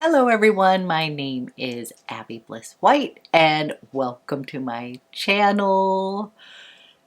Hello everyone, my name is Abby Bliss White and welcome to my channel.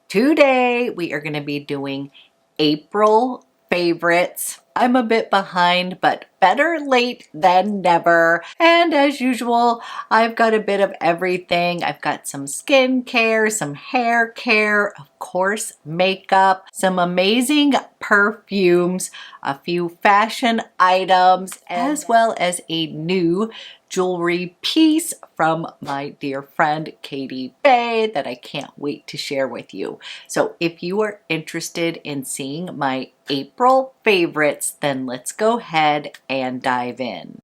Today we are going to be doing April favorites. I'm a bit behind, but better late than never. And as usual, I've got a bit of everything. I've got some skincare, some hair care, of course, makeup, some amazing perfumes, a few fashion items, as well as a new jewelry piece from my dear friend Katie Bay that I can't wait to share with you. So if you are interested in seeing my April favorites, then let's go ahead and dive in.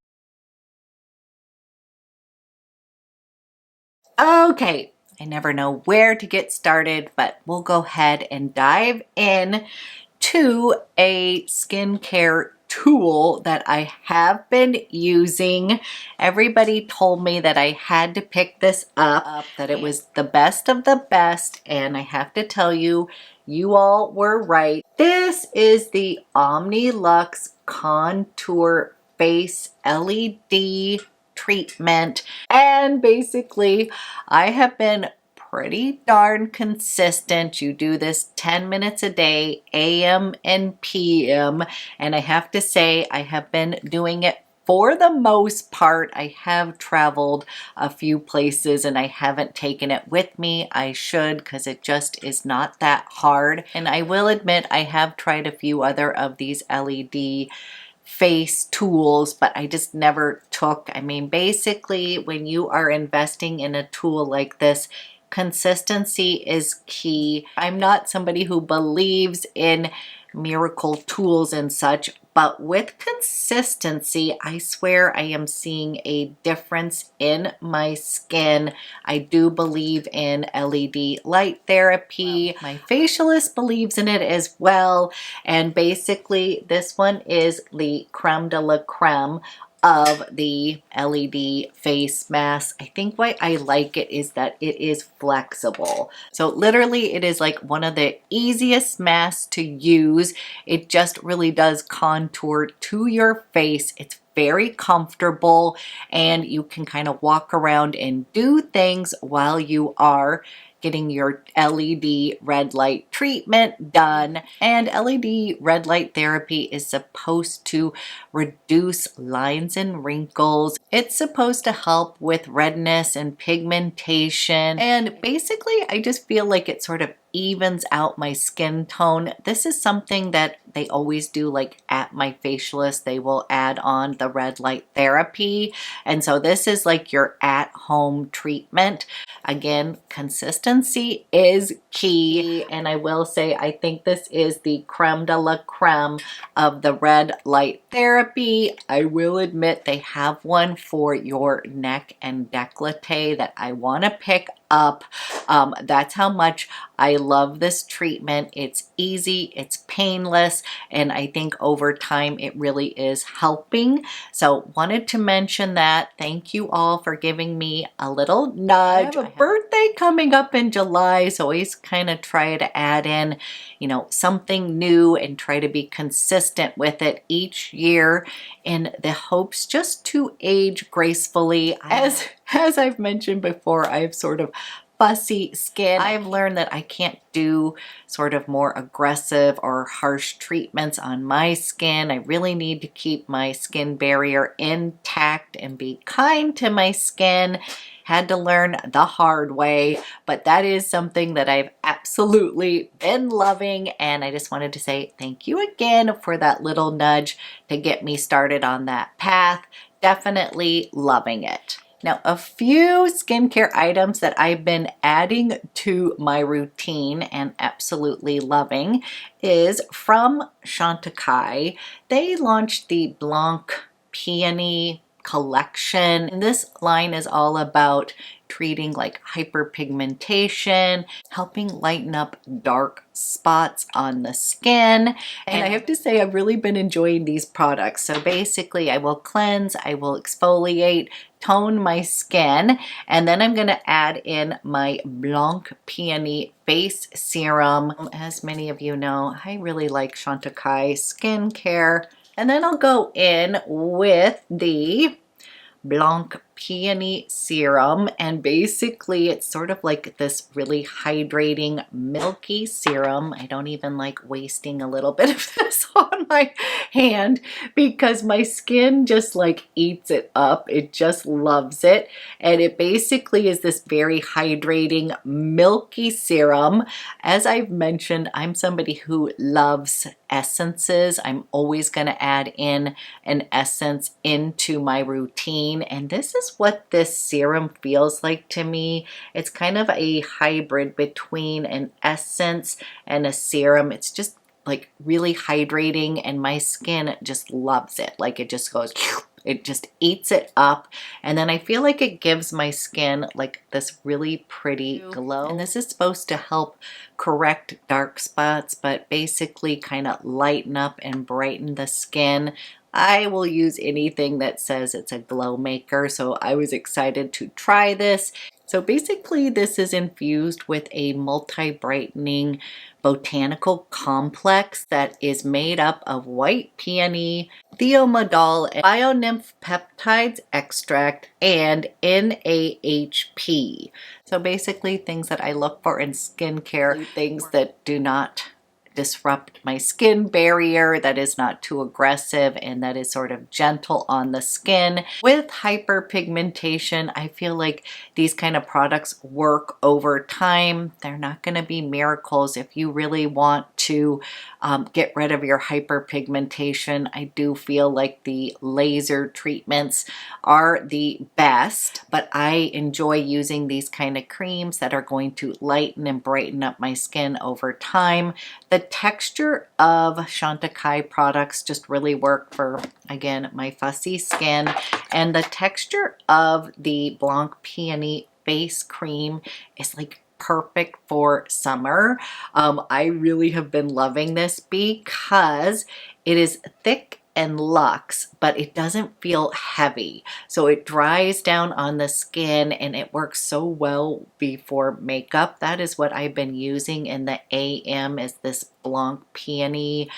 Okay, I never know where to get started, but we'll go ahead and dive in to a skincare tool that I have been using. Everybody told me that I had to pick this up, that it was the best of the best, and I have to tell you, you all were right. This is the Omnilux Contour Face LED treatment, and basically I have been pretty darn consistent. You do this 10 minutes a day, AM and PM, and I have to say I have been doing it for the most part. I have traveled a few places and I haven't taken it with me. I should, because it just is not that hard. And I will admit I have tried a few other of these LED face tools, but I just never took. I mean, basically when you are investing in a tool like this, consistency is key. I'm not somebody who believes in miracle tools and such, but with consistency, I swear I am seeing a difference in my skin. I do believe in LED light therapy. My facialist believes in it as well. And basically, this one is the creme de la creme of the LED face mask. I think why I like it is that it is flexible. So literally it is like one of the easiest masks to use. It just really does contour to your face. It's very comfortable and you can kind of walk around and do things while you are getting your LED red light treatment done. And LED red light therapy is supposed to reduce lines and wrinkles. It's supposed to help with redness and pigmentation. And basically, I just feel like it sort of evens out my skin tone. This is something that they always do, like at my facialist, they will add on the red light therapy. And so this is like your at-home treatment. Again, consistency is key. And I will say, I think this is the creme de la creme of the red light therapy. I will admit they have one for your neck and décolleté that I want to pick up. That's how much I love this treatment. It's easy, it's painless, and I think over time it really is helping. So wanted to mention that. Thank you all for giving me a little nudge. I have a birthday coming up in July, so always kind of try to add in, you know, something new and try to be consistent with it each year in the hopes just to age gracefully. As I've mentioned before, I have sort of fussy skin. I've learned that I can't do sort of more aggressive or harsh treatments on my skin. I really need to keep my skin barrier intact and be kind to my skin. Had to learn the hard way, but that is something that I've absolutely been loving, and I just wanted to say thank you again for that little nudge to get me started on that path. Definitely loving it. Now, a few skincare items that I've been adding to my routine and absolutely loving is from Shanta Kai. They launched the Blanc Peony collection, and this line is all about treating like hyperpigmentation, helping lighten up dark spots on the skin. And I have to say, I've really been enjoying these products. So basically I will cleanse, I will exfoliate, tone my skin, and then I'm going to add in my Blanc Peony face serum. As many of you know, I really like Shanta Kai skincare. And then I'll go in with the Blanc Peony serum, and basically it's sort of like this really hydrating milky serum. I don't even like wasting a little bit of this on my hand because my skin just like eats it up. It just loves it, and it basically is this very hydrating milky serum. As I've mentioned, I'm somebody who loves essences. I'm always going to add in an essence into my routine, and this is what this serum feels like to me. It's kind of a hybrid between an essence and a serum. It's just like really hydrating, and my skin just loves it. Like it just goes, it just eats it up, and then I feel like it gives my skin like this really pretty glow. And this is supposed to help correct dark spots, but basically kind of lighten up and brighten the skin. I will use anything that says it's a glow maker, so I was excited to try this. So basically this is infused with a multi-brightening botanical complex that is made up of white peony, thiamadol, bio-nymph peptides extract, and NAHP. So basically things that I look for in skincare, things that do not disrupt my skin barrier, that is not too aggressive, and that is sort of gentle on the skin. With hyperpigmentation, I feel like these kind of products work over time. They're not going to be miracles. If you really want to get rid of your hyperpigmentation, I do feel like the laser treatments are the best, but I enjoy using these kind of creams that are going to lighten and brighten up my skin over time. The texture of Shanta Kai products just really work for, again, my fussy skin, and the texture of the Blanc Peony face cream is like perfect for summer. I really have been loving this because it is thick and luxe, but it doesn't feel heavy. So it dries down on the skin and it works so well before makeup. That is what I've been using in the AM, is this Blanc Peony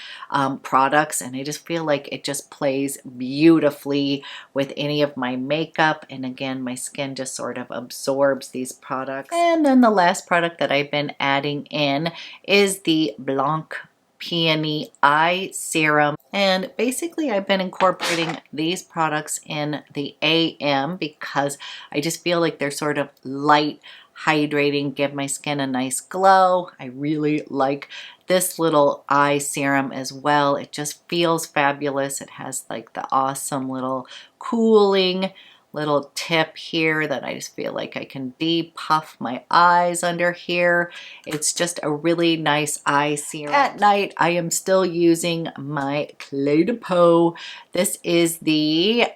products, and I just feel like it just plays beautifully with any of my makeup, and again my skin just sort of absorbs these products. And then the last product that I've been adding in is the Blanc Peony eye serum, and basically I've been incorporating these products in the AM because I just feel like they're sort of light, hydrating, give my skin a nice glow. I really like this little eye serum as well. It just feels fabulous. It has like the awesome little cooling little tip here that I just feel like I can depuff my eyes under here. It's just a really nice eye serum. At night, I am still using my Peau. This is the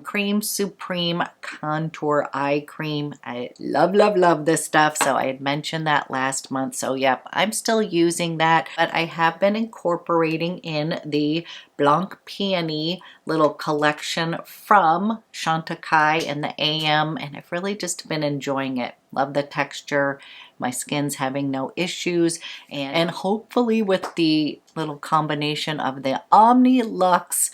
Cream Supreme Contour Eye Cream. I love, love, love this stuff. So I had mentioned that last month. So yep, I'm still using that, but I have been incorporating in the Blanc Peony little collection from Shanta Kai in the AM, and I've really just been enjoying it. Love the texture. My skin's having no issues, and hopefully with the little combination of the Omnilux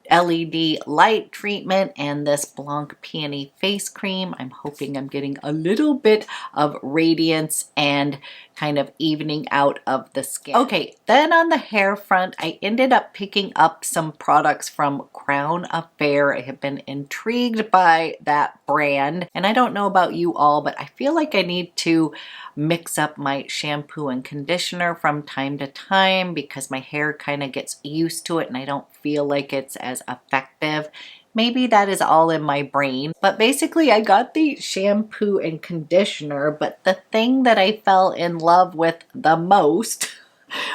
LED light treatment and this Blanc Peony face cream, I'm hoping I'm getting a little bit of radiance and kind of evening out of the skin. Okay, then on the hair front, I ended up picking up some products from Crown Affair. I have been intrigued by that brand, and I don't know about you all, but I feel like I need to mix up my shampoo and conditioner from time to time because my hair kind of gets used to it and I don't feel like it's as effective. Maybe that is all in my brain, but basically I got the shampoo and conditioner, but the thing that I fell in love with the most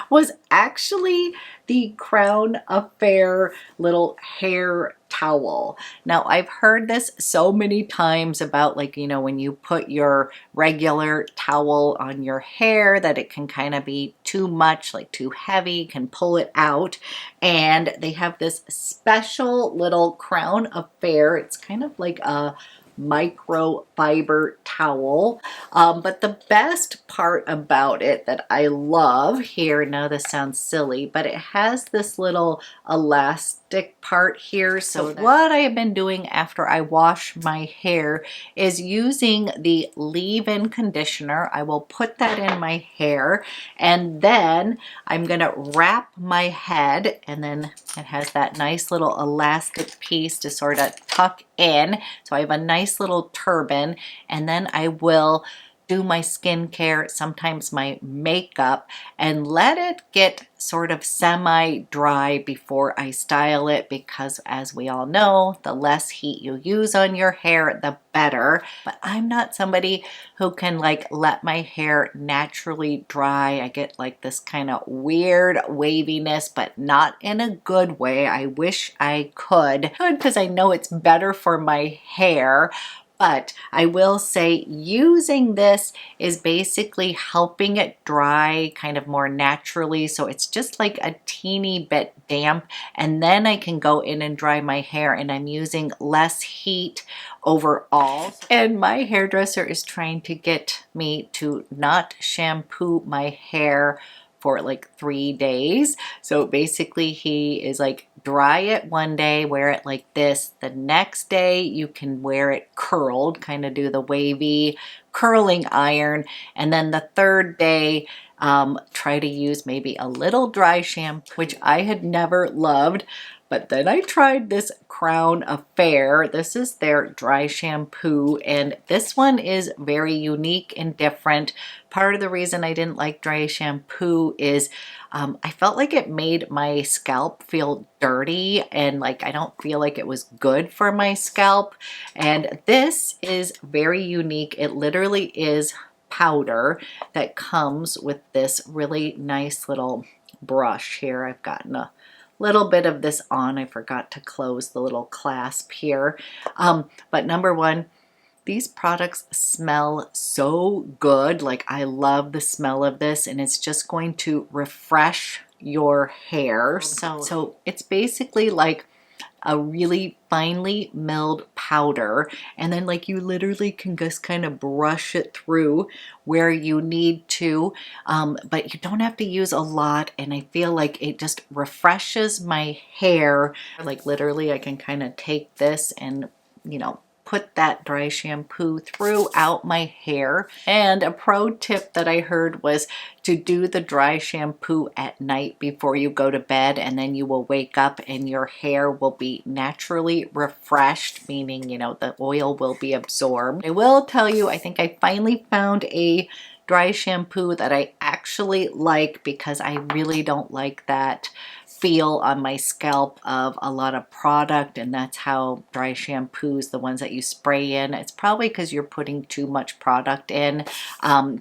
was actually the Crown Affair little hair towel. Now I've heard this so many times about, like, you know, when you put your regular towel on your hair that it can kind of be too much, like too heavy, can pull it out, and they have this special little Crown Affair. It's kind of like a microfiber towel. But the best part about it that I love here, now this sounds silly, but it has this little elastic part here. So what I have been doing after I wash my hair is using the leave-in conditioner. I will put that in my hair, and then I'm gonna wrap my head, and then it has that nice little elastic piece to sort of tuck in. So I have a nice little turban, and then I will do my skincare, sometimes my makeup, and let it get sort of semi-dry before I style it, because as we all know, the less heat you use on your hair, the better. But I'm not somebody who can like let my hair naturally dry. I get like this kind of weird waviness, but not in a good way. I wish I could, because I know it's better for my hair. But I will say using this is basically helping it dry kind of more naturally. So it's just like a teeny bit damp, and then I can go in and dry my hair, and I'm using less heat overall. And my hairdresser is trying to get me to not shampoo my hair for like 3 days. So basically he is like, dry it one day, wear it like this. The next day you can wear it curled, kind of do the wavy curling iron. And then the third day, try to use maybe a little dry shampoo, which I had never loved. But then I tried this Crown Affair. This is their dry shampoo, and this one is very unique and different. Part of the reason I didn't like dry shampoo is I felt like it made my scalp feel dirty, and like I don't feel like it was good for my scalp. And this is very unique. It literally is powder that comes with this really nice little brush here. I've gotten a little bit of this on. I forgot to close the little clasp here. But number one, these products smell so good. Like I love the smell of this, and it's just going to refresh your hair. So it's basically like a really finely milled powder, and then like you literally can just kind of brush it through where you need to, but you don't have to use a lot. And I feel like it just refreshes my hair. Like literally I can kind of take this and, you know, put that dry shampoo throughout my hair. And a pro tip that I heard was to do the dry shampoo at night before you go to bed, and then you will wake up and your hair will be naturally refreshed, meaning, you know, the oil will be absorbed. I will tell you, I think I finally found a dry shampoo that I actually like, because I really don't like that feel on my scalp of a lot of product, and that's how dry shampoos, the ones that you spray in, it's probably because you're putting too much product in,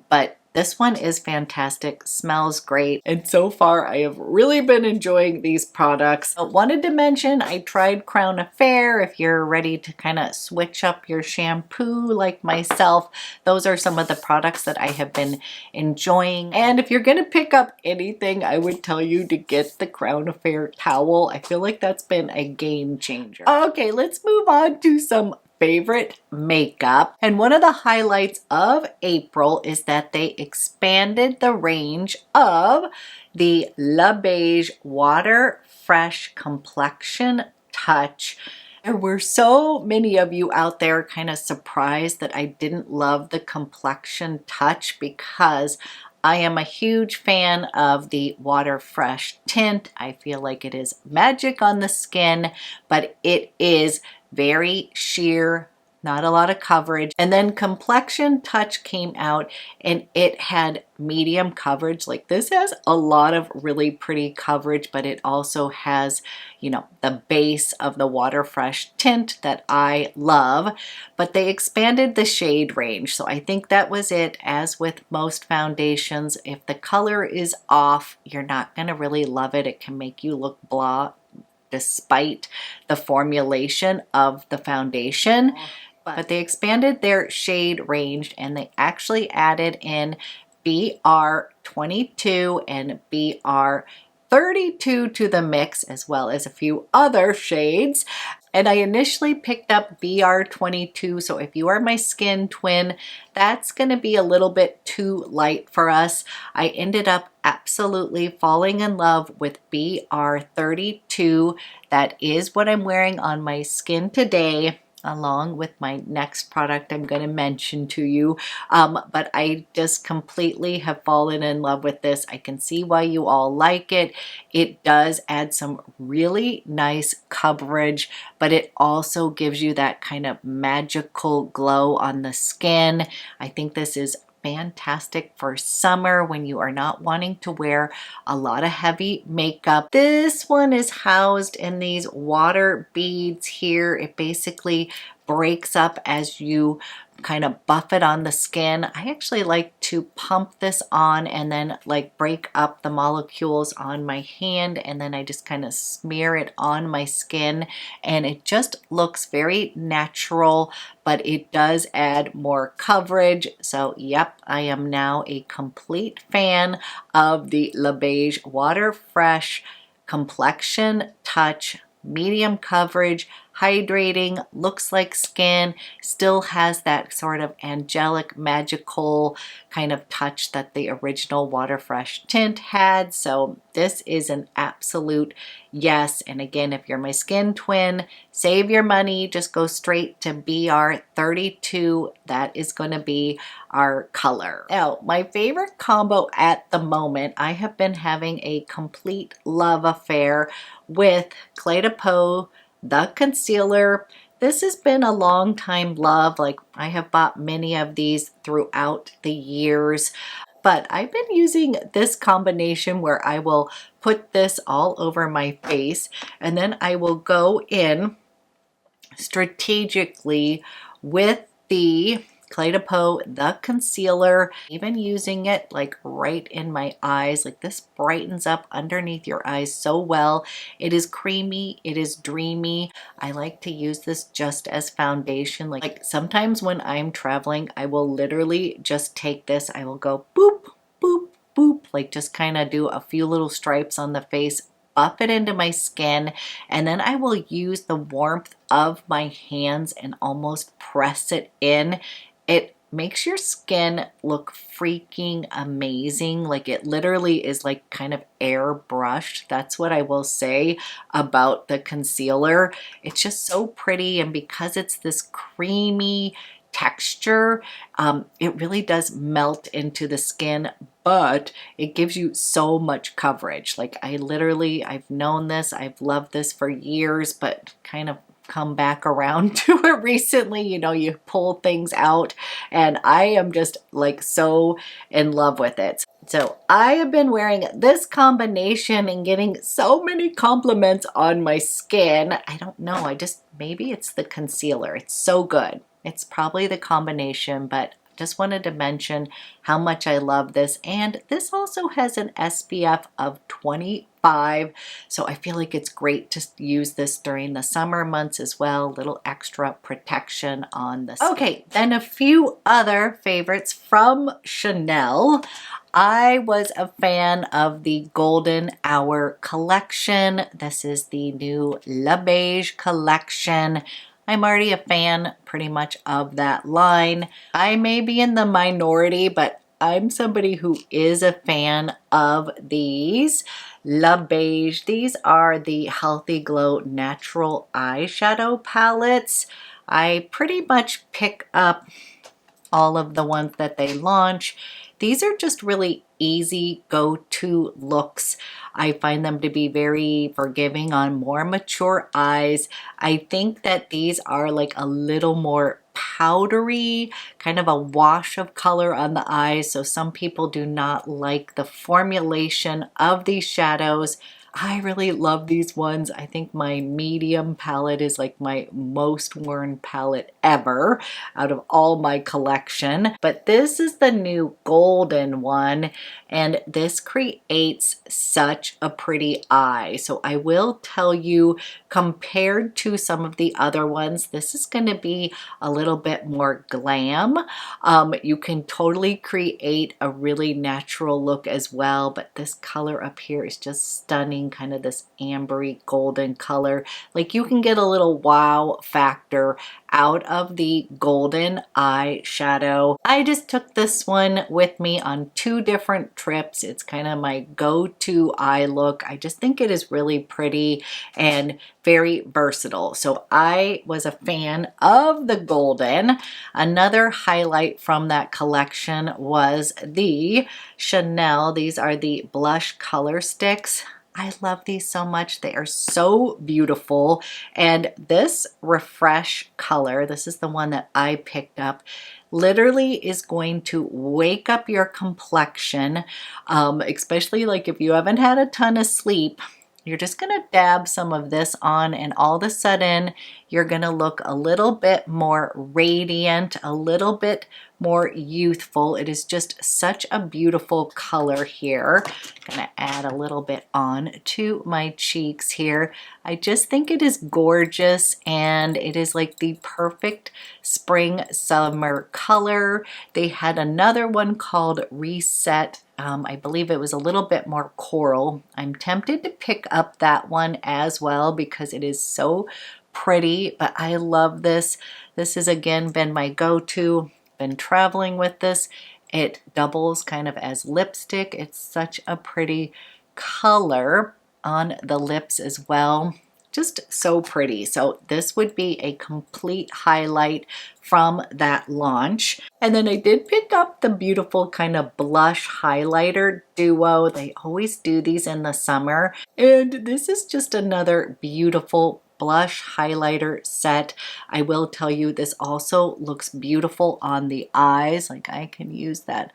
but this one is fantastic, smells great, and so far I have really been enjoying these products. I wanted to mention I tried Crown Affair. If you're ready to kind of switch up your shampoo like myself, those are some of the products that I have been enjoying. And if you're gonna pick up anything, I would tell you to get the Crown Affair towel. I feel like that's been a game changer. Okay, let's move on to some favorite makeup. And one of the highlights of April is that they expanded the range of the Beige Water Fresh Complexion Touch. There were so many of you out there kind of surprised that I didn't love the Complexion Touch, because I am a huge fan of the Water Fresh tint. I feel like it is magic on the skin, but it is very sheer, not a lot of coverage. And then Complexion Touch came out and it had medium coverage. Like this has a lot of really pretty coverage, but it also has, you know, the base of the Water Fresh tint that I love. But they expanded the shade range. So I think that was it. As with most foundations, if the color is off, you're not going to really love it. It can make you look blah, despite the formulation of the foundation. But they expanded their shade range, and they actually added in BR22 and BR32 to the mix, as well as a few other shades. And I initially picked up BR22, so if you are my skin twin, that's going to be a little bit too light for us. I ended up absolutely falling in love with BR32. That is what I'm wearing on my skin today, along with my next product I'm going to mention to you. But I just completely have fallen in love with this. I can see why you all like it. It does add some really nice coverage, but it also gives you that kind of magical glow on the skin. I think this is fantastic for summer when you are not wanting to wear a lot of heavy makeup. This one is housed in these water beads here. It basically breaks up as you kind of buff it on the skin. I actually like to pump this on and then like break up the molecules on my hand, and then I just kind of smear it on my skin, and it just looks very natural, but it does add more coverage. So yep, I am now a complete fan of the Beige Water Fresh Complexion Touch medium coverage, hydrating, looks like skin, still has that sort of angelic, magical kind of touch that the original Water Fresh tint had. So this is an absolute yes. And again, if you're my skin twin, save your money, just go straight to BR32. That is going to be our color. Now, my favorite combo at the moment, I have been having a complete love affair with CLEA Peau, the concealer. This has been a long time love. Like, I have bought many of these throughout the years, but I've been using this combination where I will put this all over my face, and then I will go in strategically with the CLEA Peau, the concealer, even using it like right in my eyes. Like, this brightens up underneath your eyes so well. It is creamy, it is dreamy. I like to use this just as foundation. Like sometimes when I'm traveling, I will literally just take this, I will go boop, boop, boop, like just kind of do a few little stripes on the face, buff it into my skin, and then I will use the warmth of my hands and almost press it in. It makes your skin look freaking amazing. Like, it literally is like kind of airbrushed. That's what I will say about the concealer. It's just so pretty, and because it's this creamy texture, it really does melt into the skin, but it gives you so much coverage. Like, I've known this, I've loved this for years, but kind of come back around to it recently. You know, you pull things out, and I am just like so in love with it. So I have been wearing this combination and getting so many compliments on my skin. I don't know, maybe it's the concealer. It's so good. It's probably the combination, but just wanted to mention how much I love this. And this also has an SPF of 25, so I feel like it's great to use this during the summer months as well. Little extra protection on the skin. Okay, then a few other favorites from Chanel. I was a fan of the Golden Hour collection. This is the new Le Beige collection. I'm already a fan pretty much of that line. I may be in the minority, but I'm somebody who is a fan of these. Le Beige. These are the Healthy Glow Natural Eyeshadow Palettes. I pretty much pick up all of the ones that they launch. These are just really easy go-to looks. I find them to be very forgiving on more mature eyes. I think that these are like a little more powdery, kind of a wash of color on the eyes. So some people do not like the formulation of these shadows. I really love these ones. I think my medium palette is like my most worn palette ever out of all my collection. But this is the new golden one, and this creates such a pretty eye. So I will tell you, compared to some of the other ones, this is going to be a little bit more glam. You can totally create a really natural look as well, but this color up here is just stunning. seeing kind of this ambery golden color. Like you can get a little wow factor out of the golden eyeshadow. I just took this one with me on 2 different trips. It's kind of my go-to eye look. I just think it is really pretty and very versatile. So I was a fan of the golden. Another highlight from that collection was the Chanel. These are the blush color sticks. I love these so much. They are so beautiful. And this refresh color, this is the one that I picked up, literally is going to wake up your complexion, especially like if you haven't had a ton of sleep. You're just gonna dab some of this on and all of a sudden you're gonna look a little bit more radiant, a little bit more youthful. It is just such a beautiful color here. I'm gonna add a little bit on to my cheeks here. I just think it is gorgeous and it is like the perfect spring summer color. They had another one called Reset. I believe it was a little bit more coral. I'm tempted to pick up that one as well because it is so pretty, but I love this. This has again been my go-to. Been traveling with this. It doubles kind of as lipstick. It's such a pretty color on the lips as well. Just so pretty. So this would be a complete highlight from that launch. And then I did pick up the beautiful kind of blush highlighter duo. They always do these in the summer. And this is just another beautiful blush highlighter set. I will tell you this also looks beautiful on the eyes. Like I can use that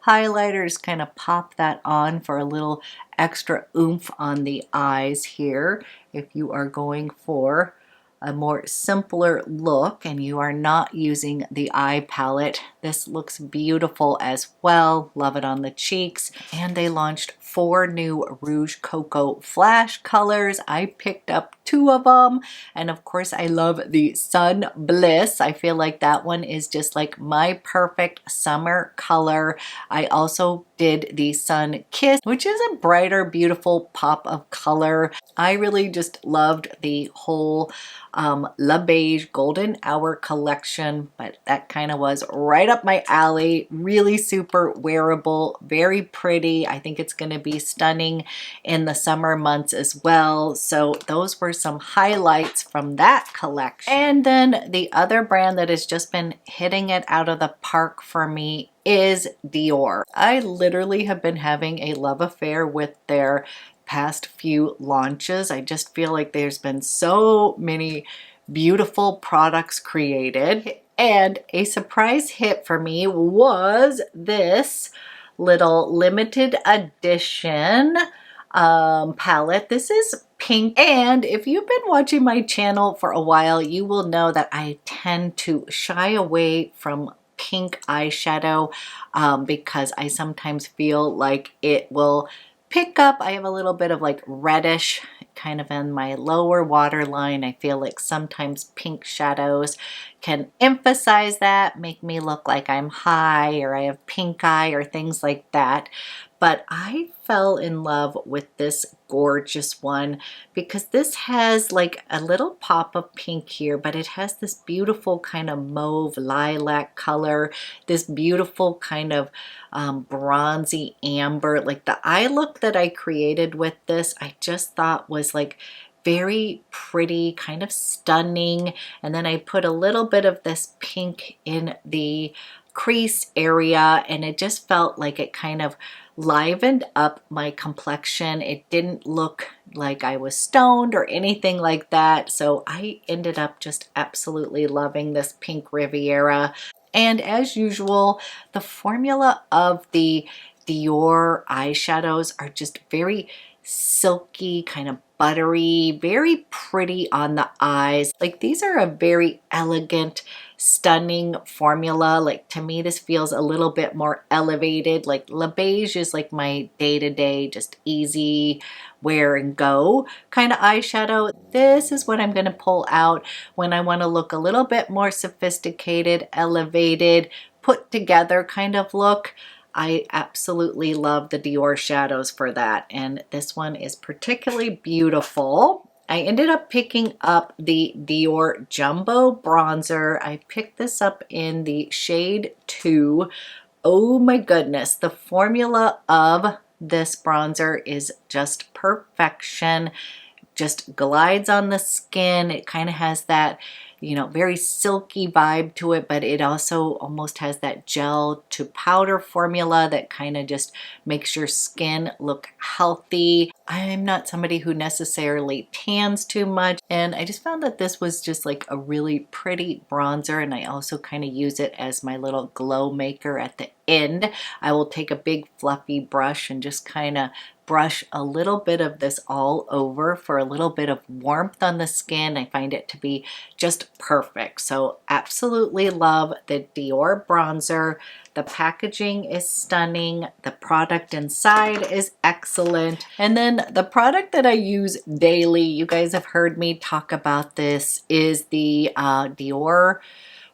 highlighter, just kind of pop that on for a little extra oomph on the eyes here. If you are going for a more simpler look and you are not using the eye palette, this looks beautiful as well. Love it on the cheeks. And they launched 4 new Rouge Cocoa Flash colors. I picked up 2 of them. And of course, I love the Sun Bliss. I feel like that one is just like my perfect summer color. I also did the Sun Kiss, which is a brighter, beautiful pop of color. I really just loved the whole La Beige Golden Hour collection, but that kind of was right up my alley. Really super wearable, very pretty. I think it's going to be stunning in the summer months as well. So those were some highlights from that collection. And then the other brand that has just been hitting it out of the park for me is Dior. I literally have been having a love affair with their past few launches. I just feel like there's been so many beautiful products created. And a surprise hit for me was this little limited edition palette. This is pink. And if you've been watching my channel for a while, you will know that I tend to shy away from pink eyeshadow because I sometimes feel like it will pick up. I have a little bit of like reddish kind of in my lower waterline. I feel like sometimes pink shadows can emphasize that, make me look like I'm high or I have pink eye or things like that. But I fell in love with this gorgeous one because this has like a little pop of pink here, but it has this beautiful kind of mauve lilac color, this beautiful kind of bronzy amber. Like the eye look that I created with this, I just thought was like very pretty, kind of stunning. And then I put a little bit of this pink in the crease area and it just felt like it kind of livened up my complexion. It didn't look like I was stoned or anything like that. So I ended up just absolutely loving this Pink Riviera. And as usual, the formula of the Dior eyeshadows are just very silky, kind of buttery, very pretty on the eyes. Like these are a very elegant, stunning formula. Like to me, this feels a little bit more elevated. Like La Beige is like my day-to-day, just easy wear and go kind of eyeshadow. This is what I'm going to pull out when I want to look a little bit more sophisticated, elevated, put together kind of look. I absolutely love the Dior shadows for that, and this one is particularly beautiful. I ended up picking up the Dior Jumbo Bronzer. I picked this up in the shade 2. Oh my goodness, the formula of this bronzer is just perfection. Just glides on the skin. It kind of has that, very silky vibe to it, but it also almost has that gel to powder formula that kind of just makes your skin look healthy. I'm not somebody who necessarily tans too much, and I just found that this was just like a really pretty bronzer, and I also kind of use it as my little glow maker at the end. I will take a big fluffy brush and just kind of brush a little bit of this all over for a little bit of warmth on the skin. I find it to be just perfect. So absolutely love the Dior bronzer. The packaging is stunning. The product inside is excellent. And then the product that I use daily, you guys have heard me talk about this, is the Dior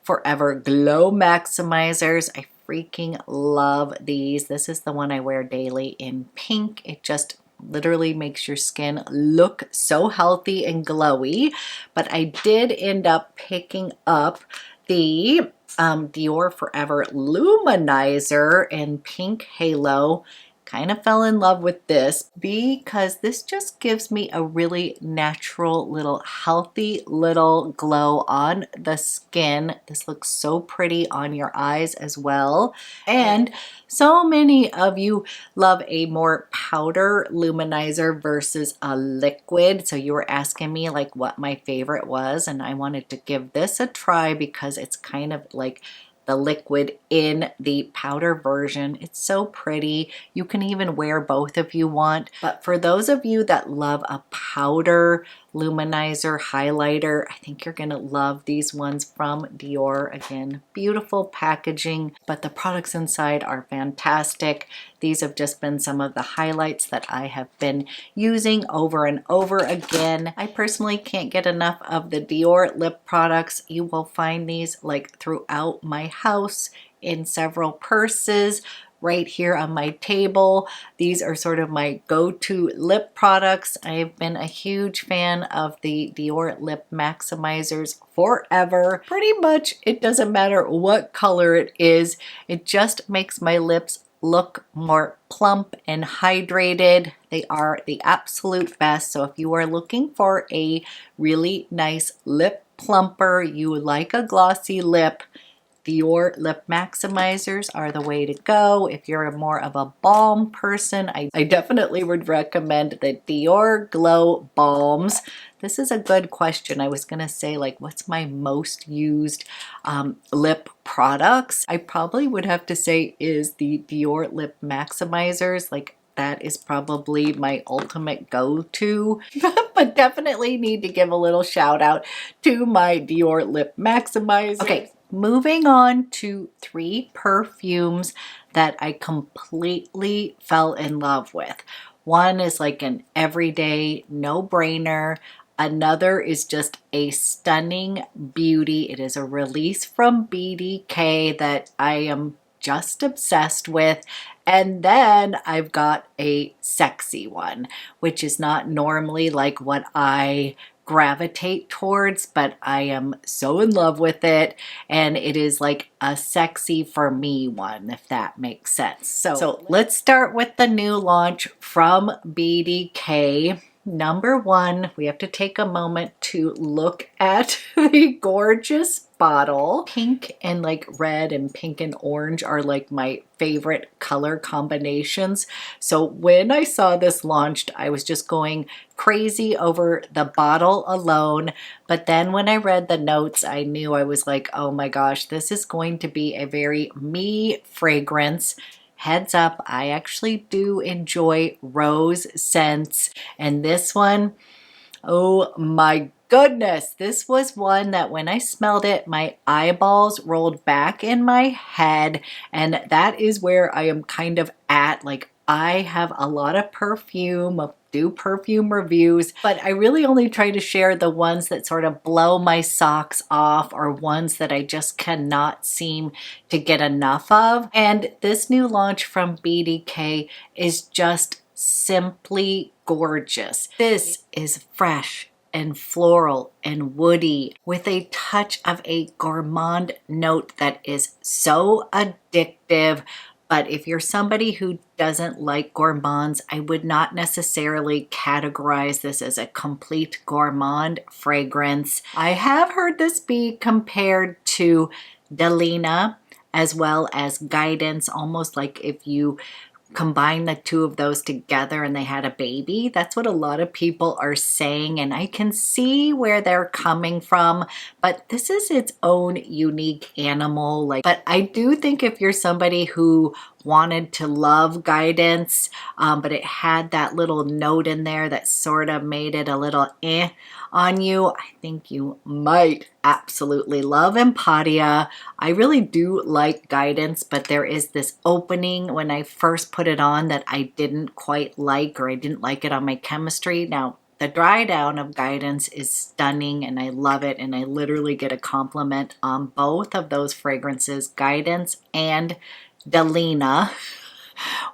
Forever Glow Maximizers. I freaking love these. This is the one I wear daily in pink. It just literally makes your skin look so healthy and glowy. But I did end up picking up the Dior Forever Luminizer in pink halo. Kind of fell in love with this because this just gives me a really natural little healthy little glow on the skin. This looks so pretty on your eyes as well. And so many of you love a more powder luminizer versus a liquid. So you were asking me like what my favorite was, and I wanted to give this a try because it's kind of like the liquid in the powder version. It's so pretty. You can even wear both if you want. But for those of you that love a powder luminizer highlighter, I think you're gonna love these ones from Dior. Again, beautiful packaging, but the products inside are fantastic. These have just been some of the highlights that I have been using over and over again. I personally can't get enough of the Dior lip products. You will find these like throughout my house, in several purses, right here on my table. These are sort of my go-to lip products. I've been a huge fan of the Dior Lip Maximizers forever. Pretty much it doesn't matter what color it is. It just makes my lips look more plump and hydrated. They are the absolute best. So if you are looking for a really nice lip plumper, you like a glossy lip, Dior Lip Maximizers are the way to go. If you're more of a balm person, I definitely would recommend the Dior Glow Balms. This is a good question. I was gonna say like, what's my most used lip products? I probably would have to say is the Dior Lip Maximizers. Like, that is probably my ultimate go-to, but definitely need to give a little shout out to my Dior Lip Maximizers. Okay. Moving on to 3 perfumes that I completely fell in love with. One is like an everyday no-brainer. Another is just a stunning beauty. It is a release from BDK that I am just obsessed with. And then I've got a sexy one, which is not normally like what I gravitate towards, but I am so in love with it, and it is like a sexy for me one, if that makes sense. So let's start with the new launch from BDK. Number 1, we have to take a moment to look at the gorgeous bottle. Pink and like red and pink and orange are like my favorite color combinations. So when I saw this launched, I was just going crazy over the bottle alone. But then when I read the notes, I knew, I was like, oh my gosh, this is going to be a very me fragrance. Heads up, I actually do enjoy rose scents, and this one, oh my goodness, this was one that when I smelled it, my eyeballs rolled back in my head, and that is where I am kind of at. Like, I have a lot of perfume, do perfume reviews, but I really only try to share the ones that sort of blow my socks off or ones that I just cannot seem to get enough of. And this new launch from BDK is just simply gorgeous. This is fresh and floral and woody with a touch of a gourmand note that is so addictive. But if you're somebody who doesn't like gourmands, I would not necessarily categorize this as a complete gourmand fragrance. I have heard this be compared to Delina as well as Guidance, almost like if you combine the two of those together and they had a baby. That's what a lot of people are saying, and I can see where they're coming from, but this is its own unique animal. But I do think if you're somebody who wanted to love Guidance, but it had that little note in there that sort of made it a little on you, I think you might absolutely love Empatia. I really do like Guidance, but there is this opening when I first put it on that I didn't quite like, or I didn't like it on my chemistry. Now, the dry down of Guidance is stunning and I love it, and I literally get a compliment on both of those fragrances, Guidance and Delina,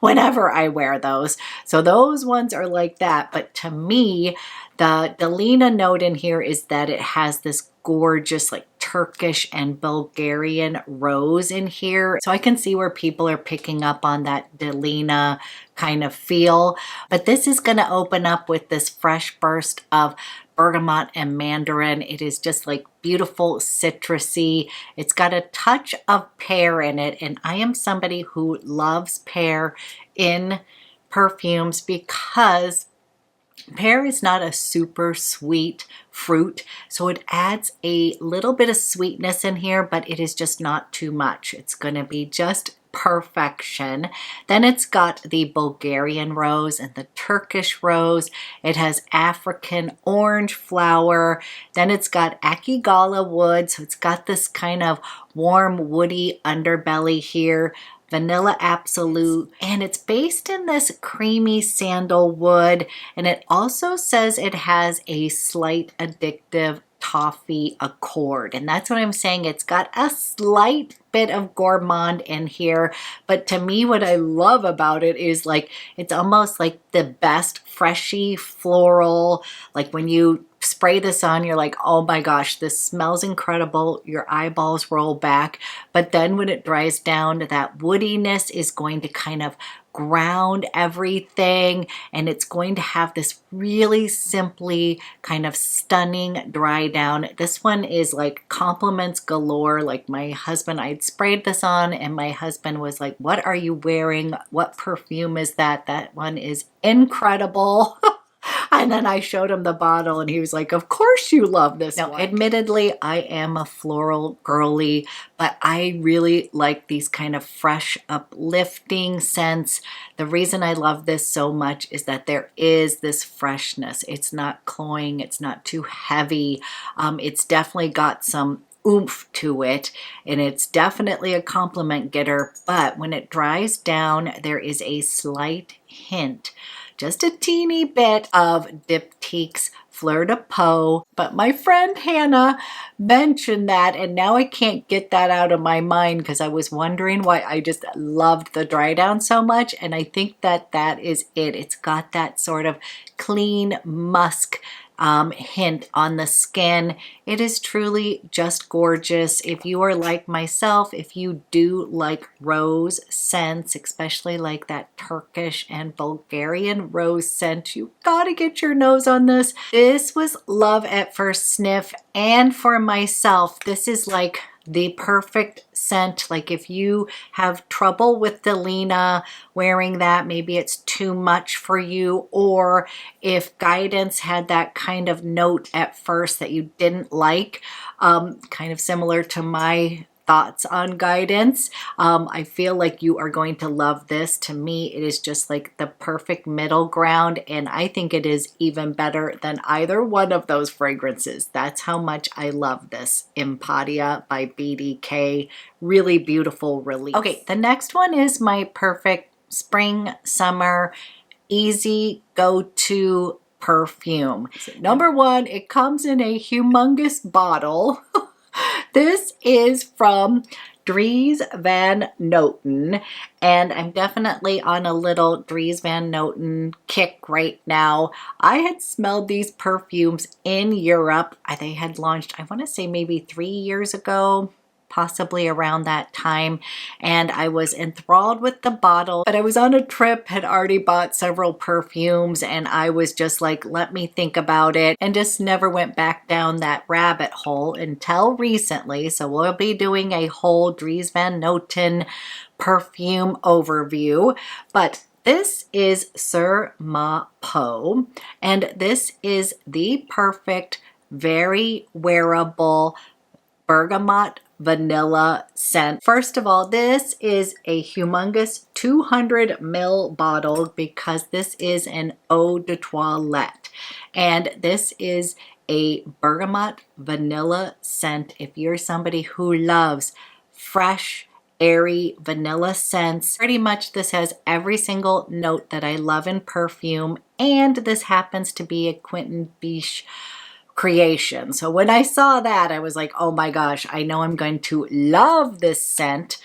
whenever I wear those. So those ones are like that. But to me, the Delina note in here is that it has this gorgeous like Turkish and Bulgarian rose in here. So I can see where people are picking up on that Delina kind of feel. But this is going to open up with this fresh burst of bergamot and mandarin. It is just like beautiful citrusy. It's got a touch of pear in it, and I am somebody who loves pear in perfumes because pear is not a super sweet fruit, so it adds a little bit of sweetness in here, but it is just not too much. It's going to be just perfection. Then it's got the Bulgarian rose and the Turkish rose. It has African orange flower. Then it's got Akigala wood, so it's got this kind of warm woody underbelly here. Vanilla Absolute, and it's based in this creamy sandalwood, and it also says it has a slight addictive toffee accord, and that's what I'm saying. It's got a slight bit of gourmand in here, but to me what I love about it is like it's almost like the best freshy floral. Like when you spray this on, you're like, oh my gosh, this smells incredible. Your eyeballs roll back. But then when it dries down, that woodiness is going to kind of ground everything, and it's going to have this really simply kind of stunning dry down. This one is like compliments galore. Like my husband, I'd sprayed this on and my husband was like, what are you wearing? What perfume is that? That one is incredible. And then I showed him the bottle and he was like, of course you love this one. Now, admittedly, I am a floral girly, but I really like these kind of fresh, uplifting scents. The reason I love this so much is that there is this freshness. It's not cloying. It's not too heavy. It's definitely got some oomph to it, and it's definitely a compliment getter. But when it dries down, there is a slight hint, just a teeny bit of Diptyque's Fleur de Peau. But my friend Hannah mentioned that, and now I can't get that out of my mind because I was wondering why I just loved the dry down so much, and I think that that is it. It's got that sort of clean musk hint on the skin. It is truly just gorgeous. If you are like myself, if you do like rose scents, especially like that Turkish and Bulgarian rose scent, you gotta get your nose on this. This was love at first sniff, and for myself, this is like the perfect scent. Like if you have trouble with Delina wearing that, maybe it's too much for you, or if Guidance had that kind of note at first that you didn't like, kind of similar to my thoughts on Guidance, I feel like you are going to love this. To me, it is just like the perfect middle ground, and I think it is even better than either one of those fragrances. That's how much I love this Empatia by BDK. Really beautiful release. Okay, the next one is my perfect spring, summer, easy go-to perfume. Number one, it comes in a humongous bottle. This is from Dries Van Noten, and I'm definitely on a little Dries Van Noten kick right now. I had smelled these perfumes in Europe. They had launched, I want to say maybe 3 years ago, possibly around that time, and I was enthralled with the bottle. But I was on a trip, had already bought several perfumes, and I was just like, let me think about it, and just never went back down that rabbit hole until recently. So we'll be doing a whole Dries Van Noten perfume overview, but this is Sur Ma Poe, and this is the perfect, very wearable bergamot vanilla scent. First of all, this is a humongous 200 ml bottle because this is an eau de toilette, and this is a bergamot vanilla scent. If you're somebody who loves fresh, airy vanilla scents, pretty much this has every single note that I love in perfume, and this happens to be a Quentin Beige creation. So when I saw that, I was like, oh my gosh, I know I'm going to love this scent.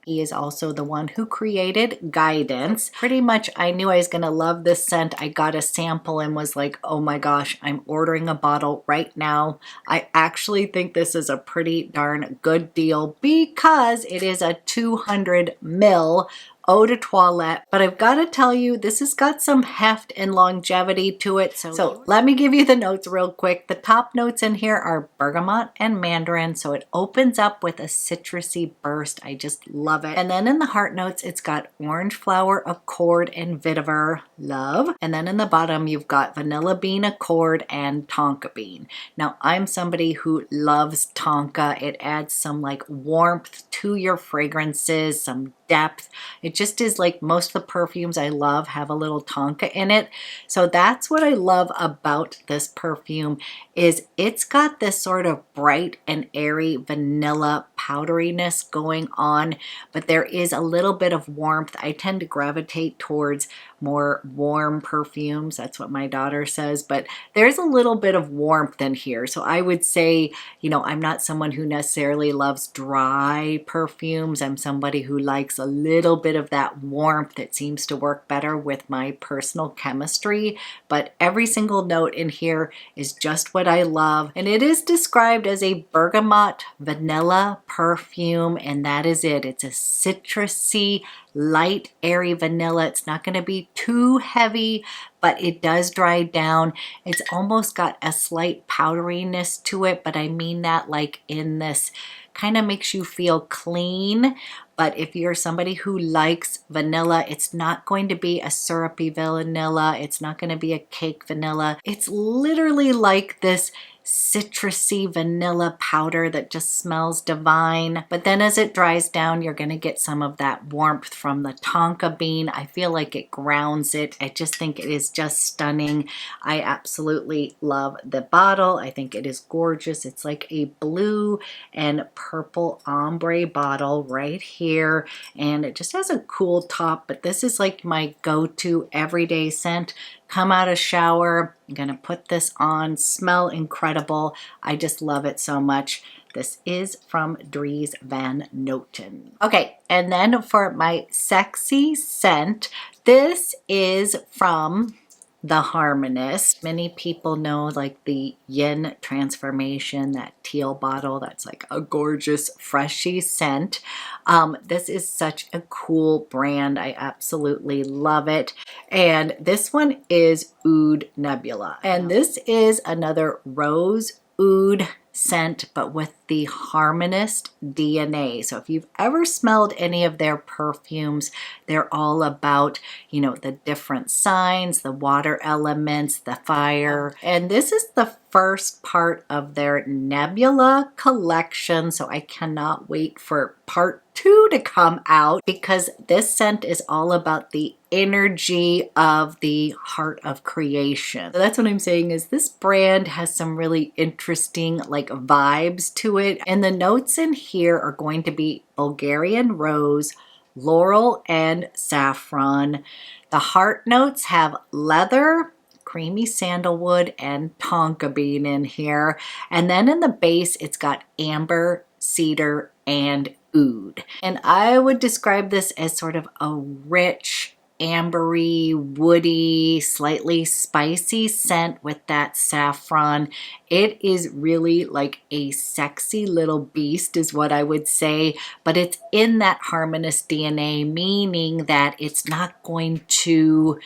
He is also the one who created Guidance. Pretty much I knew I was going to love this scent. I got a sample and was like, oh my gosh, I'm ordering a bottle right now. I actually think this is a pretty darn good deal because it is a 200 ml eau de toilette, but I've got to tell you, this has got some heft and longevity to it. So let me give you the notes real quick. The top notes in here are bergamot and mandarin, so it opens up with a citrusy burst. I just love it. And then in the heart notes, it's got orange flower, accord, and vetiver, love. And then in the bottom, you've got vanilla bean, accord, and tonka bean. Now, I'm somebody who loves tonka. It adds some like warmth to your fragrances, some depth. It just is like most of the perfumes I love have a little tonka in it. So that's what I love about this perfume is it's got this sort of bright and airy vanilla powderiness going on, but there is a little bit of warmth. I tend to gravitate towards more warm perfumes. That's what my daughter says, but there's a little bit of warmth in here. So I would say, you know, I'm not someone who necessarily loves dry perfumes. I'm somebody who likes a little bit of that warmth that seems to work better with my personal chemistry, but every single note in here is just what I love. And it is described as a bergamot vanilla perfume, and that is it. It's a citrusy, light, airy vanilla. It's not going to be too heavy, but it does dry down. It's almost got a slight powderiness to it, but I mean that like in this kind of makes you feel clean. But if you're somebody who likes vanilla, it's not going to be a syrupy vanilla. It's not going to be a cake vanilla. It's literally like this citrusy vanilla powder that just smells divine. But then as it dries down, you're going to get some of that warmth from the tonka bean. I feel like it grounds it. I just think it is just stunning. I absolutely love the bottle. I think it is gorgeous. It's like a blue and purple ombre bottle right here, and it just has a cool top, but this is like my go-to everyday scent. Come out of shower, I'm gonna put this on, smell incredible. I just love it so much. This is from Dries Van Noten. Okay, and then for my sexy scent, this is from The Harmonist. Many people know like the Yin Transformation, that teal bottle that's like a gorgeous freshy scent. This is such a cool brand. I absolutely love it. And this one is Oud Nebula. And this is another rose oud scent, but with the Harmonist DNA. So if you've ever smelled any of their perfumes, they're all about, you know, the different signs, the water elements, the fire. And this is the first part of their Nebula collection. So I cannot wait for part 2 to come out because this scent is all about the energy of the heart of creation. So that's what I'm saying is this brand has some really interesting like vibes to it. And the notes in here are going to be Bulgarian rose, laurel and saffron. The heart notes have leather, creamy sandalwood, and tonka bean in here. And then in the base, it's got amber, cedar, and oud. And I would describe this as sort of a rich, ambery, woody, slightly spicy scent with that saffron. It is really like a sexy little beast is what I would say, but it's in that harmonious DNA, meaning that it's not going to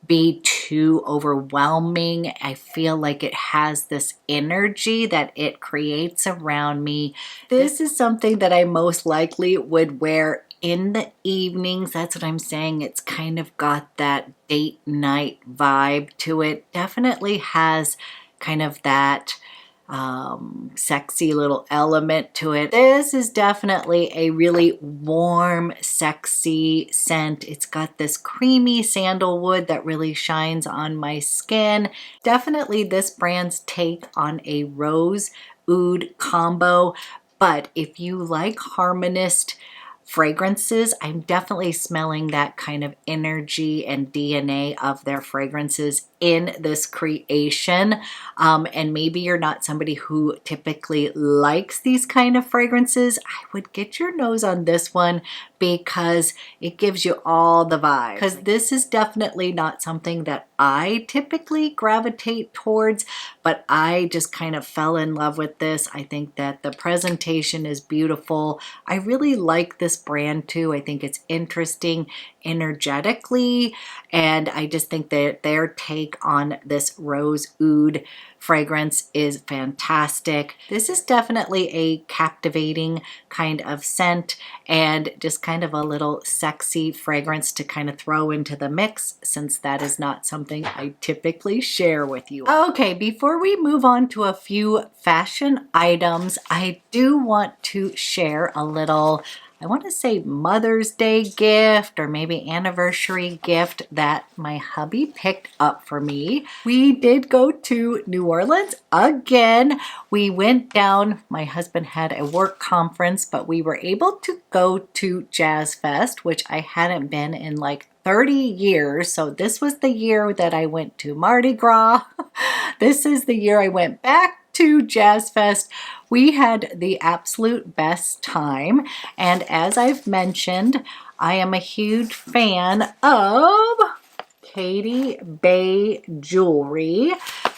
be too overwhelming. I feel like it has this energy that it creates around me. This is something that I most likely would wear in the evenings. That's what I'm saying. It's kind of got that date night vibe to it. Definitely has kind of that sexy little element to it. This is definitely a really warm, sexy scent. It's got this creamy sandalwood that really shines on my skin. Definitely this brand's take on a rose oud combo, but if you like harmonious fragrances, I'm definitely smelling that kind of energy and DNA of their fragrances in this creation. And maybe you're not somebody who typically likes these kind of fragrances. I would get your nose on this one because it gives you all the vibes. Because this is definitely not something that I typically gravitate towards, but I just kind of fell in love with this. I think that the presentation is beautiful. I really like this brand too. I think it's interesting energetically, and I just think that their take on this rose oud fragrance is fantastic. This is definitely a captivating kind of scent and just kind of a little sexy fragrance to kind of throw into the mix, since that is not something I typically share with you. Okay, before we move on to a few fashion items, I do want to share a little, I want to say Mother's Day gift or maybe anniversary gift that my hubby picked up for me. We did go to New Orleans again. We went down, my husband had a work conference, but we were able to go to Jazzfest, which I hadn't been in like 30 years. So this was the year that I went to Mardi Gras. This is the year I went back to Jazzfest. We had the absolute best time, and as I've mentioned, I am a huge fan of Katie Bay jewelry.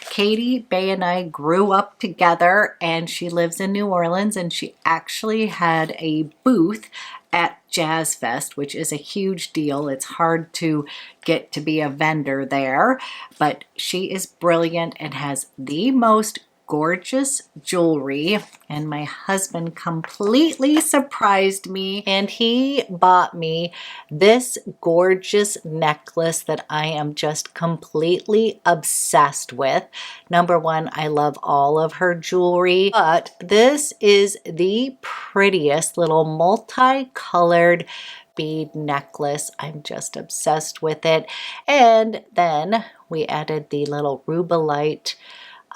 Katie Bay and I grew up together, and she lives in New Orleans, and she actually had a booth at Jazzfest, which is a huge deal. It's hard to get to be a vendor there, but she is brilliant and has the most gorgeous jewelry, and my husband completely surprised me and he bought me this gorgeous necklace that I am just completely obsessed with. Number one, I love all of her jewelry, but this is the prettiest little multicolored bead necklace. I'm just obsessed with it. And then we added the little rubellite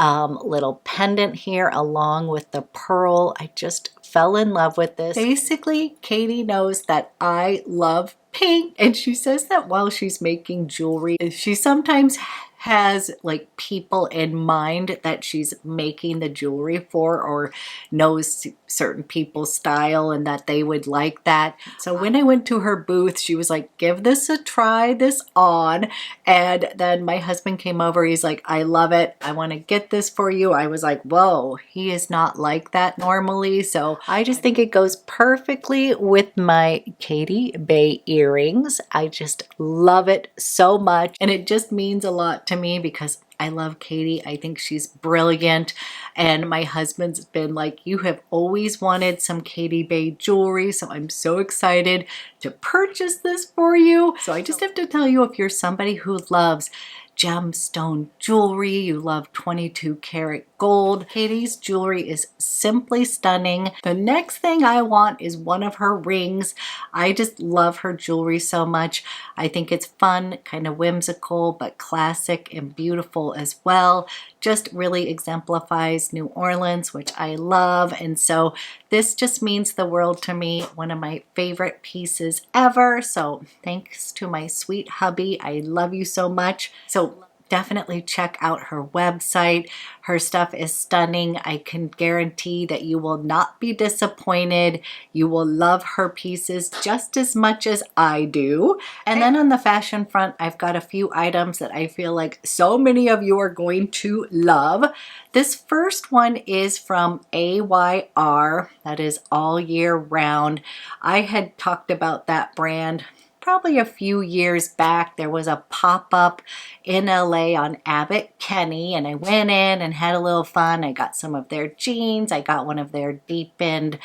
little pendant here along with the pearl. I just fell in love with this. Basically, Katie knows that I love pink, and she says that while she's making jewelry, she sometimes has like people in mind that she's making the jewelry for, or knows certain people's style and that they would like that. So when I went to her booth, she was like, give this a try, this on. And then my husband came over, he's like, I love it, I want to get this for you. I was like, whoa, he is not like that normally. So I just think it goes perfectly with my Katie Bay earrings. I just love it so much, and it just means a lot to me because I love Katie. I think she's brilliant, and my husband's been like, you have always wanted some Katie Bay jewelry, so I'm so excited to purchase this for you. So I just have to tell you, if you're somebody who loves gemstone jewelry, you love 22 karat gold. Katie's jewelry is simply stunning. The next thing I want is one of her rings. I just love her jewelry so much. I think it's fun, kind of whimsical, but classic and beautiful as well. Just really exemplifies New Orleans, which I love. And so this just means the world to me. One of my favorite pieces ever. So thanks to my sweet hubby. I love you so much. So definitely check out her website. Her stuff is stunning. I can guarantee that you will not be disappointed. You will love her pieces just as much as I do. And then on the fashion front, I've got a few items that I feel like so many of you are going to love. This first one is from AYR. That is all year round. I had talked about that brand probably a few years back. There was a pop-up in LA on Abbott Kinney, and I went in and had a little fun. I got some of their jeans. I got one of their deepened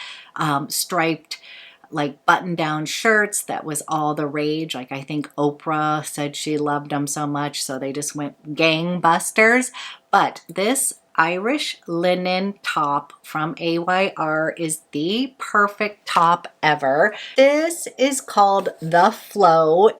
striped like button-down shirts. That was all the rage. Like I think Oprah said she loved them so much, so they just went gangbusters. But this Irish linen top from AYR is the perfect top ever. This is called The Flow.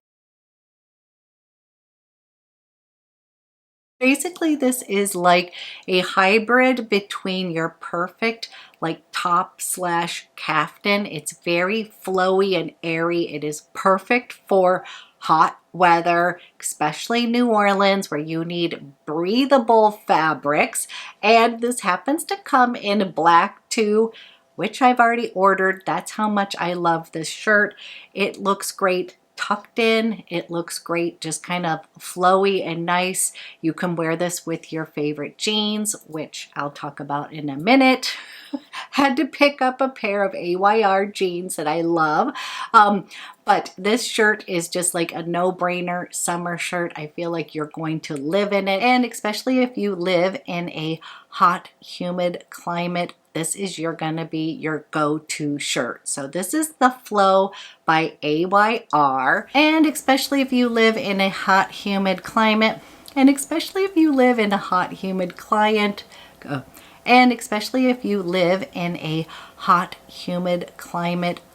Basically, this is like a hybrid between your perfect like top slash caftan. It's very flowy and airy. It is perfect for hot weather, especially New Orleans, where you need breathable fabrics. And this happens to come in black too, which I've already ordered. That's how much I love this shirt. It looks great tucked in. It looks great, just kind of flowy and nice. You can wear this with your favorite jeans, which I'll talk about in a minute. Had to pick up a pair of AYR jeans that I love. But this shirt is just like a no-brainer summer shirt. I feel like you're going to live in it. And especially if you live in a hot, humid climate, this is gonna be your go-to shirt. So this is The Flow by AYR. And especially if you live in a hot, humid climate, and especially if you live in a hot, humid climate,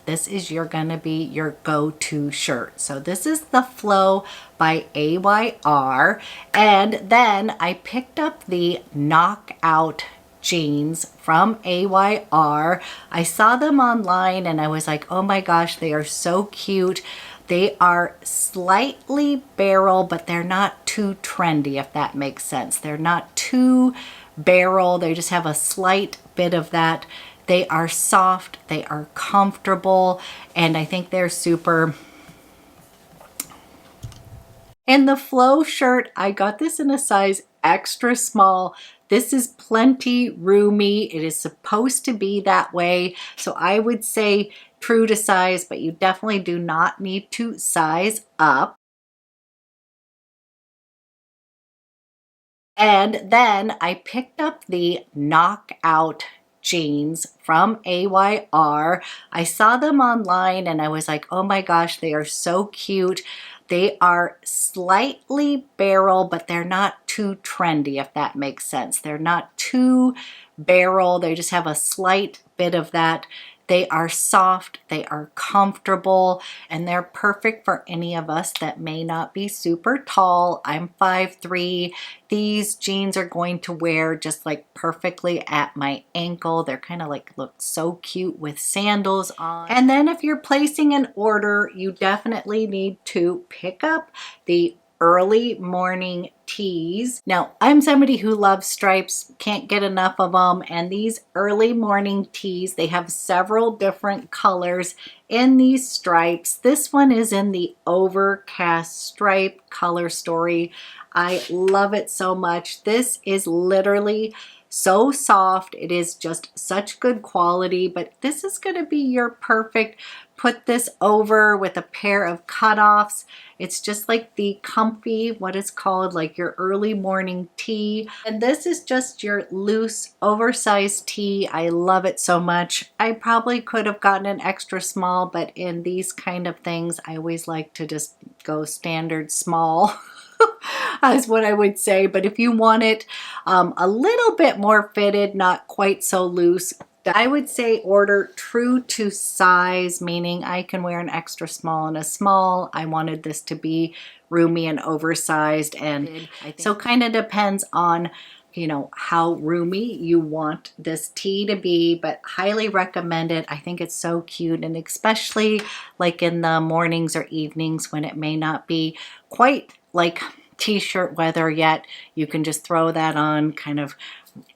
this is gonna be your go-to shirt. So this is The Flow by AYR. And then I picked up the Knockout jeans from AYR. I saw them online and I was like, oh my gosh, they are so cute. They are slightly barrel, but they're not too trendy, if that makes sense. They're not too barrel. They just have a slight bit of that. They are soft, they are comfortable, and I think they're super. And the Flow shirt, I got this in a size extra small. This is plenty roomy. It is supposed to be that way. So I would say true to size, but you definitely do not need to size up. And then I picked up the Knockout jeans from AYR. I saw them online and I was like, oh my gosh, they are so cute. They are slightly barrel, but they're not too trendy, if that makes sense. They're not too barrel. They just have a slight bit of that. They are soft, they are comfortable, and they're perfect for any of us that may not be super tall. I'm 5'3". These jeans are going to wear just like perfectly at my ankle. They're kind of like look so cute with sandals on. And then if you're placing an order, you definitely need to pick up the early morning tees. Now, I'm somebody who loves stripes, can't get enough of them, and these early morning tees, they have several different colors in these stripes. This one is in the overcast stripe color story. I love it so much. This is literally so soft. It is just such good quality, but this is going to be your perfect, put this over with a pair of cutoffs. It's just like the comfy, what is called like your early morning tee. And this is just your loose, oversized tee. I love it so much. I probably could have gotten an extra small, but in these kind of things, I always like to just go standard small. is what I would say. But if you want it a little bit more fitted, not quite so loose, I would say order true to size, meaning I can wear an extra small and a small. I wanted this to be roomy and oversized, and so kind of depends on, you know, how roomy you want this tee to be, but highly recommend it. I think it's so cute, and especially like in the mornings or evenings when it may not be quite like t-shirt weather yet, you can just throw that on, kind of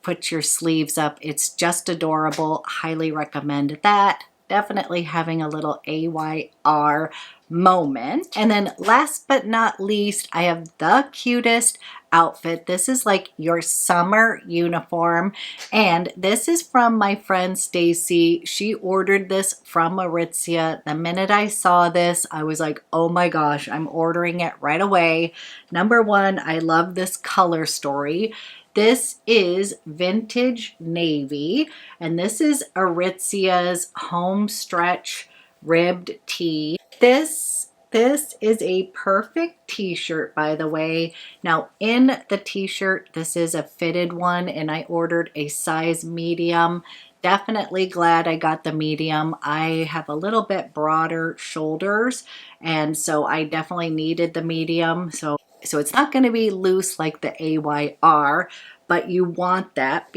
put your sleeves up. It's just adorable. Highly recommend that. Definitely having a little AYR moment. And then last but not least, I have the cutest outfit. This is like your summer uniform, and this is from my friend Stacy. She ordered this from Aritzia. The minute I saw this, I was like, oh my gosh, I'm ordering it right away. Number one, I love this color story. This is vintage navy, and this is Aritzia's home stretch ribbed tee. This is a perfect t-shirt, by the way. Now in the t-shirt, this is a fitted one, and I ordered a size medium. Definitely glad I got the medium. I have a little bit broader shoulders, and so I definitely needed the medium. So it's not going to be loose like the AYR, but you want that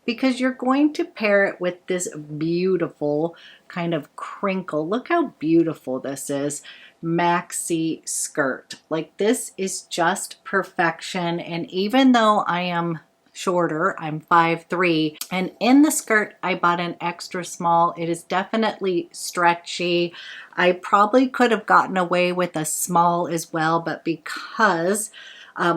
because you're going to pair it with this beautiful kind of crinkle. Look how beautiful this is. Maxi skirt. Like, this is just perfection. And even though I am shorter, I'm 5'3", and in the skirt I bought an extra small. It is definitely stretchy. I probably could have gotten away with a small as well, but because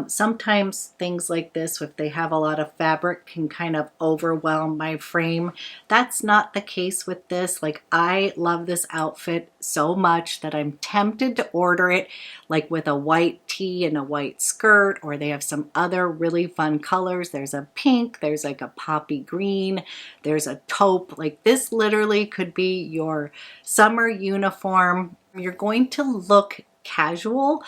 sometimes things like this, if they have a lot of fabric, can kind of overwhelm my frame. That's not the case with this. Like, I love this outfit so much that I'm tempted to order it like with a white tee and a white skirt, or they have some other really fun colors. There's a pink, there's like a poppy green, there's a taupe. Like, this literally could be your summer uniform. You're going to look casual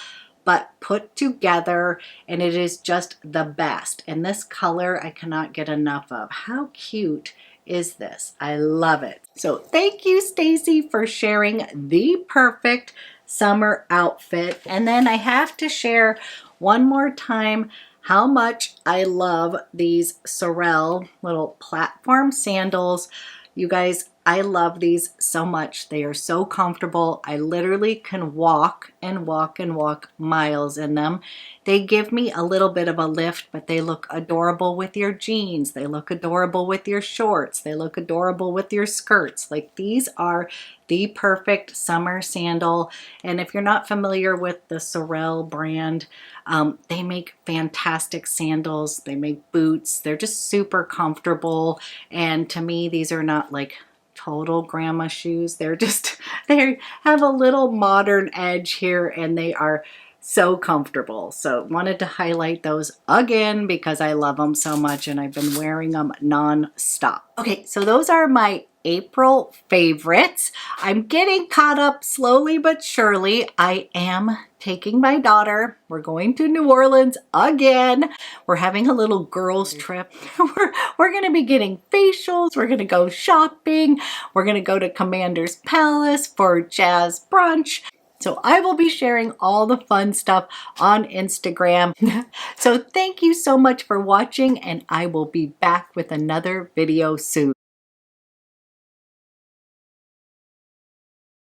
but put together, and it is just the best. And this color I cannot get enough of. How cute is this? I love it. So thank you, Stacy, for sharing the perfect summer outfit. And then I have to share one more time how much I love these Sorel little platform sandals. You guys, I love these so much. They are so comfortable. I literally can walk and walk and walk miles in them. They give me a little bit of a lift, but they look adorable with your jeans. They look adorable with your shorts. They look adorable with your skirts. Like, these are the perfect summer sandal. And if you're not familiar with the Sorel brand, they make fantastic sandals. They make boots. They're just super comfortable. And to me, these are not like total grandma shoes. They're just, they have a little modern edge here, and they are so comfortable. So wanted to highlight those again because I love them so much, and I've been wearing them non-stop. Okay, so those are my April favorites. I'm getting caught up slowly but surely. I am taking my daughter. We're going to New Orleans again. We're having a little girls trip. We're going to be getting facials. We're going to go shopping. We're going to go to Commander's Palace for jazz brunch. So I will be sharing all the fun stuff on Instagram. So thank you so much for watching, and I will be back with another video soon.